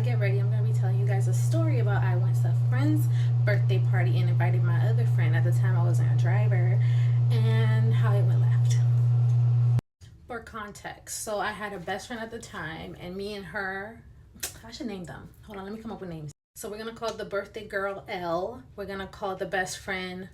get ready, I'm gonna be telling you guys a story about I went to a friend's birthday party and invited my other friend. At the time, I wasn't a driver, and how it went left. For context, so I had a best friend at the time, and me and her, I should name them. Hold on, let me come up with names. So we're gonna call the birthday girl L. We're gonna call the best friend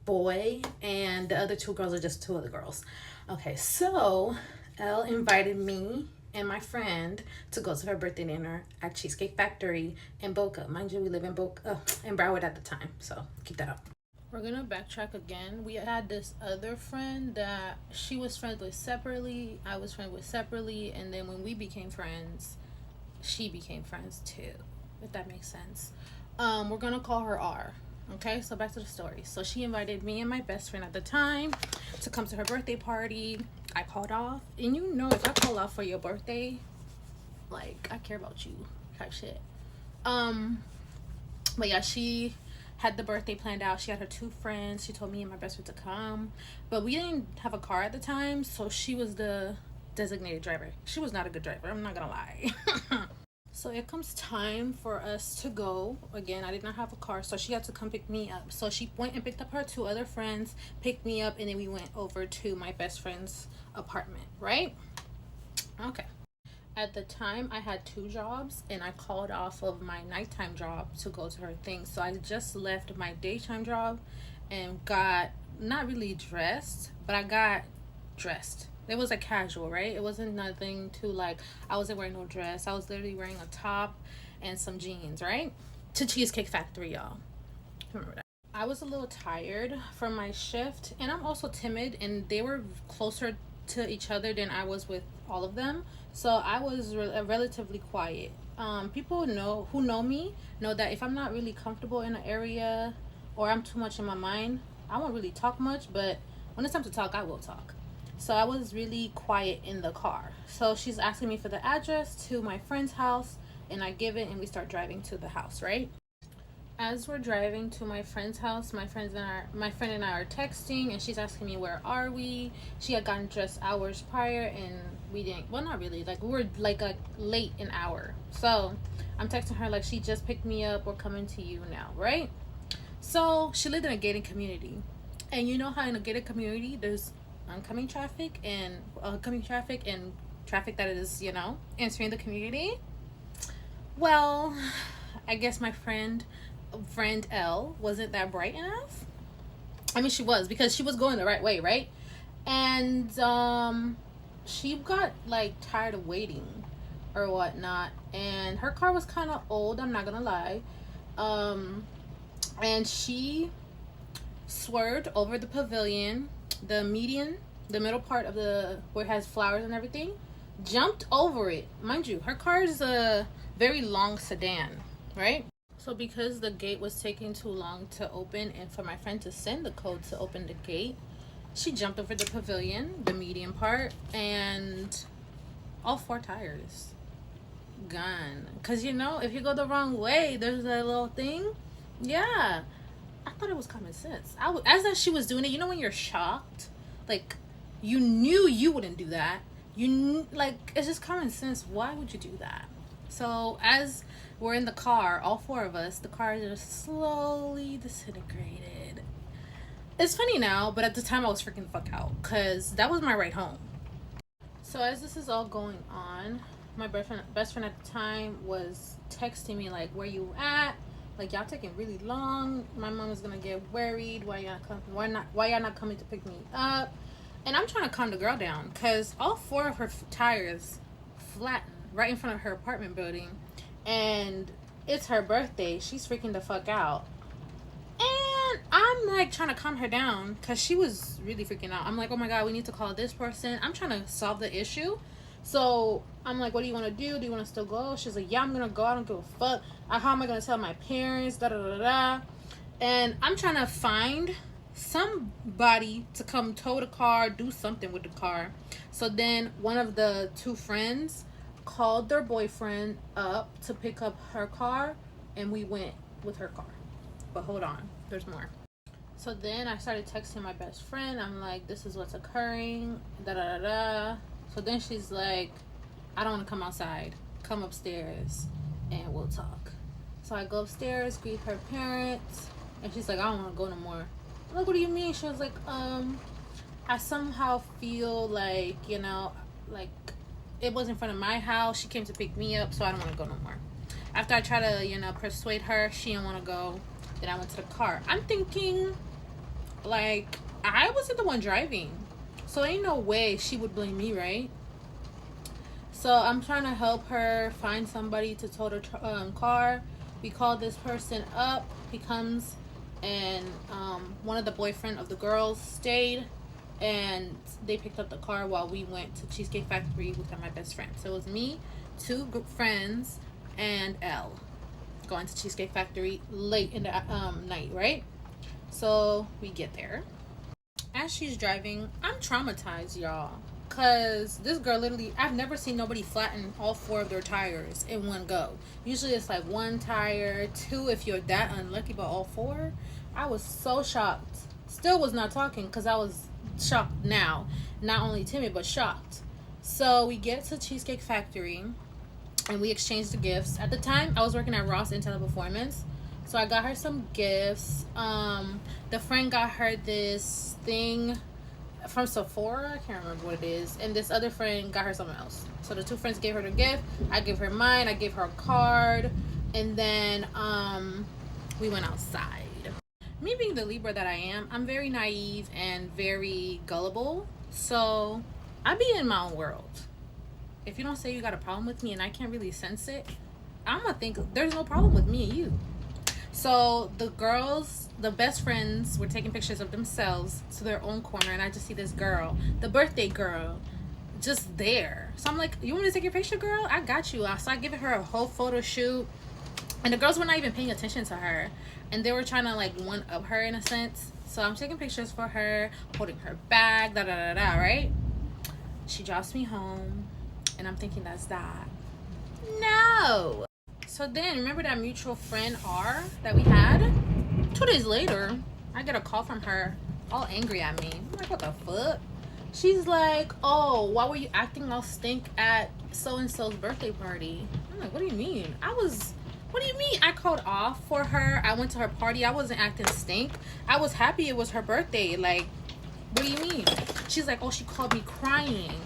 Boy, and the other two girls are just two other girls. Okay, so Elle invited me and my friend to go to her birthday dinner at Cheesecake Factory in Boca. Mind you, we live in Boca, in Broward at the time, so keep that up. We're gonna backtrack again. We had this other friend that she was friends with separately, I was friends with separately, and then when we became friends, she became friends too, if that makes sense. We're gonna call her R. Okay, so back to the story. So she invited me and my best friend at the time to come to her birthday party. I called off, and you know, if I call off for your birthday, like I care about you, type shit. But yeah, she had the birthday planned out. She had her two friends. She told me and my best friend to come, but we didn't have a car at the time, so she was the designated driver. She was not a good driver, I'm not gonna lie. So it comes time for us to go. Again, I did not have a car, so she had to come pick me up. So she went and picked up her two other friends, picked me up, and then we went over to my best friend's apartment, right? Okay. At the time, I had two jobs, and I called off of my nighttime job to go to her thing. So I just left my daytime job and got not really dressed, but I got dressed. It was like casual, right? It wasn't nothing too like, I wasn't wearing no dress. I was literally wearing a top and some jeans, right? To Cheesecake Factory, y'all. Remember that. I was a little tired from my shift, and I'm also timid, and they were closer to each other than I was with all of them. So I was relatively quiet. People know who know me know that if I'm not really comfortable in an area or I'm too much in my mind, I won't really talk much, but when it's time to talk, I will talk. So I was really quiet in the car. So she's asking me for the address to my friend's house, and I give it, and we start driving to the house, right? As we're driving to my friend's house, my friend and I are texting, and she's asking me where are we. She had gotten dressed hours prior, and we didn't. Well, not really. Like we were like late an hour. So I'm texting her like she just picked me up. We're coming to you now, right? So she lived in a gated community, and you know how in a gated community there's oncoming traffic and traffic that is, entering the community. Well, I guess my friend L wasn't that bright enough. I mean, she was, because she was going the right way, right? And she got like tired of waiting or whatnot, and her car was kind of old, I'm not gonna lie. And she swerved over the pavilion, the middle part of the where it has flowers and everything, jumped over it. Mind you, her car is a very long sedan, right? So because the gate was taking too long to open and for my friend to send the code to open the gate, she jumped over the pavilion, the median part, and all four tires gone. Because if you go the wrong way, there's that little thing. Yeah, I thought it was common sense. As that she was doing it, when you're shocked, like you knew you wouldn't do that. It's just common sense. Why would you do that? So as we're in the car, all four of us, the car just slowly disintegrated. It's funny now, but at the time I was freaking the fuck out because that was my ride home. So as this is all going on, my best friend at the time was texting me like, "Where you at? Like y'all taking really long. My mom is gonna get worried. Why y'all not coming to pick me up?" And I'm trying to calm the girl down because all four of her tires flattened right in front of her apartment building, and it's her birthday. She's freaking the fuck out, and I'm like trying to calm her down because she was really freaking out. I'm like, "Oh my god, we need to call this person." I'm trying to solve the issue. So I'm like, "What do you want to do? Do you want to still go?" She's like, "Yeah, I'm gonna go. I don't give a fuck. How am I gonna tell my parents? Da da da da." And I'm trying to find somebody to come tow the car, do something with the car. So then one of the two friends called their boyfriend up to pick up her car, and we went with her car. But hold on, there's more. So then I started texting my best friend. I'm like, "This is what's occurring, da da da da." So then she's like, "I don't want to come outside." come upstairs and we'll talk. So I go upstairs, greet her parents, and she's like, I don't want to go no more. I'm like, what do you mean? She was like, I somehow feel like, like it was in front of my house. She came to pick me up, so I don't want to go no more. After I try to, persuade her, she didn't want to go. Then I went to the car. I'm thinking, like, I wasn't the one driving. So ain't no way she would blame me, right? So I'm trying to help her find somebody to tow the car. We call this person up. He comes, and one of the boyfriend of the girls stayed, and they picked up the car while we went to Cheesecake Factory with my best friend. So it was me, two group friends, and Elle going to Cheesecake Factory late in the night, right? So we get there. As she's driving, I'm traumatized, y'all. Cause this girl literally, I've never seen nobody flatten all 4 of their tires in one go. Usually it's like 1 tire, 2 if you're that unlucky, but all 4. I was so shocked. Still was not talking because I was shocked now. Not only timid, but shocked. So we get to Cheesecake Factory and we exchanged the gifts. At the time, I was working at Ross in Teleperformance. So I got her some gifts. The friend got her this thing from Sephora. I can't remember what it is. And this other friend got her something else. So the 2 friends gave her the gift. I gave her mine. I gave her a card. And then we went outside. Me being the Libra that I am, I'm very naive and very gullible. So I be in my own world. If you don't say you got a problem with me and I can't really sense it, I'm gonna think there's no problem with me and you. So the girls, the best friends, were taking pictures of themselves to their own corner, and I just see this girl, the birthday girl, just there. So I'm like, you want me to take your picture, girl? I got you. So I give her a whole photo shoot, and the girls were not even paying attention to her, and they were trying to like one up her in a sense. So I'm taking pictures for her, holding her bag, right? She drops me home, and I'm thinking that's that. No. So then, remember that mutual friend R that we had? 2 days later, I get a call from her, all angry at me. I'm like, what the fuck? She's like, oh, why were you acting all stink at so-and-so's birthday party? I'm like, what do you mean? What do you mean? I called off for her. I went to her party. I wasn't acting stink. I was happy it was her birthday. Like, what do you mean? She's like, oh, she called me crying.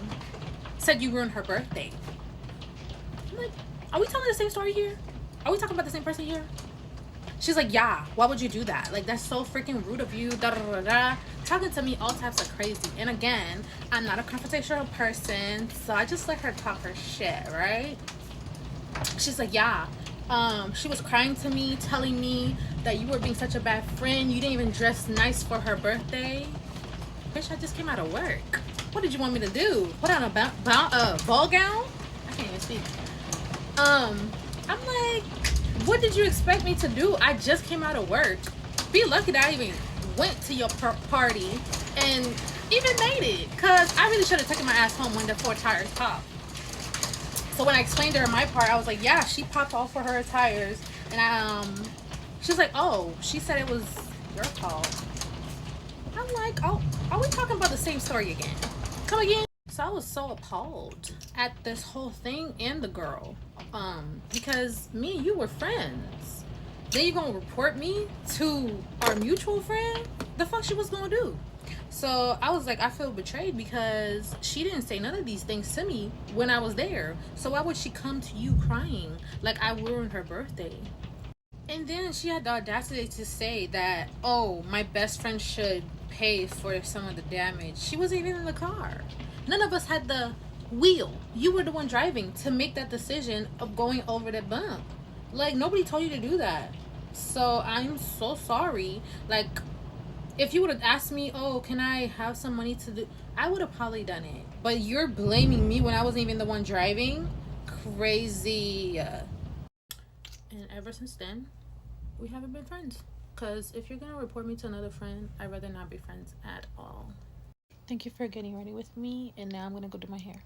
Said you ruined her birthday. I'm like, are we telling the same story here? Are we talking about the same person here? She's like, yeah, why would you do that? Like, that's so freaking rude of you. Da, da, da, da. Talking to me all types of crazy. And again, I'm not a confrontational person, so I just let her talk her shit, right? She's like, yeah. She was crying to me, telling me that you were being such a bad friend. You didn't even dress nice for her birthday. Bitch, I just came out of work. What did you want me to do? Put on a ball gown? I can't even speak. I'm like, what did you expect me to do? I just came out of work. Be lucky that I even went to your party and even made it, because I really should have taken my ass home when the 4 tires popped. So when I explained to her my part, I was like, yeah, she popped all for her tires. And she's like, oh, she said it was your fault. I'm like, oh, are we talking about the same story again? Come again? So I was so appalled at this whole thing and the girl. Because me and you were friends. Then you gonna report me to our mutual friend? The fuck she was gonna do? So I was like, I feel betrayed because she didn't say none of these things to me when I was there. So why would she come to you crying like I ruined her birthday? And then she had the audacity to say that, oh, my best friend should pay for some of the damage. She wasn't even in the car. None of us had the wheel. You were the one driving to make that decision of going over that bump. Like, nobody told you to do that. So I'm so sorry. Like, if you would have asked me, oh, can I have some money to do, I would have probably done it. But you're blaming me when I wasn't even the one driving? Crazy. And ever since then, we haven't been friends. Because if you're going to report me to another friend, I'd rather not be friends at all. Thank you for getting ready with me. And now I'm going to go do my hair.